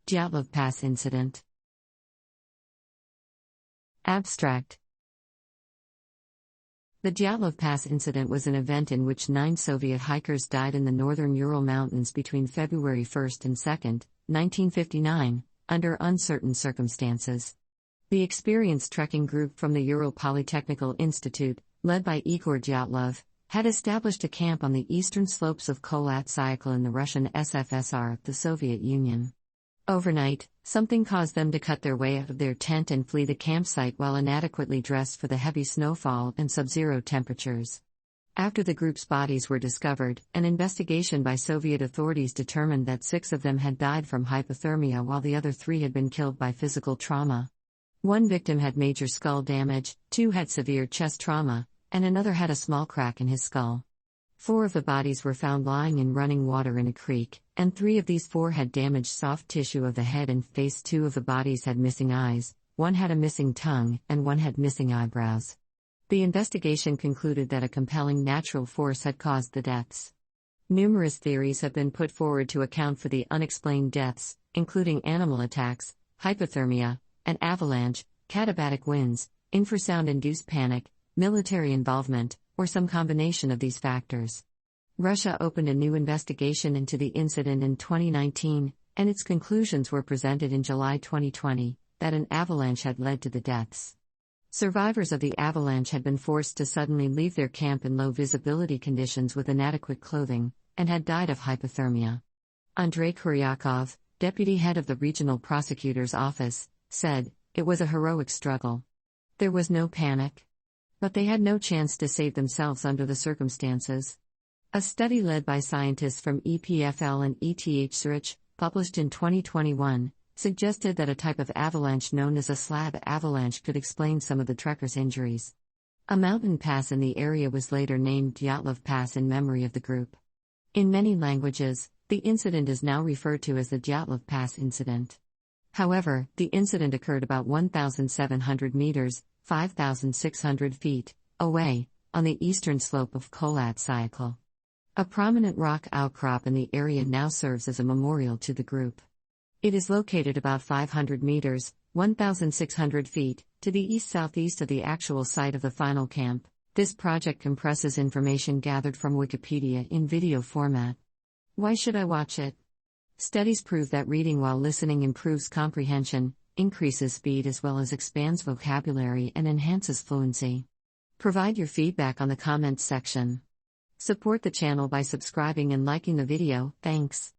Dyatlov Pass incident. Abstract. The Dyatlov Pass incident was an event in which 9 Soviet hikers died in the northern Ural Mountains between February 1 and 2, 1959, under uncertain circumstances. The experienced trekking group from the Ural Polytechnical Institute, led by Igor Dyatlov, had established a camp on the eastern slopes of Kholat Syakhl in the Russian SFSR, the Soviet Union. Overnight, something caused them to cut their way out of their tent and flee the campsite while inadequately dressed for the heavy snowfall and sub-zero temperatures. After the group's bodies were discovered, an investigation by Soviet authorities determined that 6 of them had died from hypothermia while the other 3 had been killed by physical trauma. 1 victim had major skull damage, 2 had severe chest trauma, and another had a small crack in his skull. 4 of the bodies were found lying in running water in a creek, and 3 of these 4 had damaged soft tissue of the head and face. 2 of the bodies had missing eyes, 1 had a missing tongue, and 1 had missing eyebrows. The investigation concluded that a compelling natural force had caused the deaths. Numerous theories have been put forward to account for the unexplained deaths, including animal attacks, hypothermia, an avalanche, katabatic winds, infrasound-induced panic, military involvement, or some combination of these factors. Russia opened a new investigation into the incident in 2019, and its conclusions were presented in July 2020, that an avalanche had led to the deaths. Survivors of the avalanche had been forced to suddenly leave their camp in low visibility conditions with inadequate clothing, and had died of hypothermia. Andrei Kuryakov, deputy head of the regional prosecutor's office, said, "It was a heroic struggle. There was no panic. But they had no chance to save themselves under the circumstances." A study led by scientists from EPFL and ETH, published in 2021, suggested that a type of avalanche known as a slab avalanche could explain some of the trekkers' injuries. A mountain pass in the area was later named Dyatlov Pass in memory of the group. In many languages, the incident is now referred to as the Dyatlov Pass incident. However, the incident occurred about 1,700 meters, 5,600 feet, away, on the eastern slope of Kholat Syakhl. A prominent rock outcrop in the area now serves as a memorial to the group. It is located about 500 meters, 1,600 feet, to the east-southeast of the actual site of the final camp. This project compresses information gathered from Wikipedia in video format. Why should I watch it? Studies prove that reading while listening improves comprehension, increases speed as well as expands vocabulary and enhances fluency. Provide your feedback on the comments section. Support the channel by subscribing and liking the video, thanks.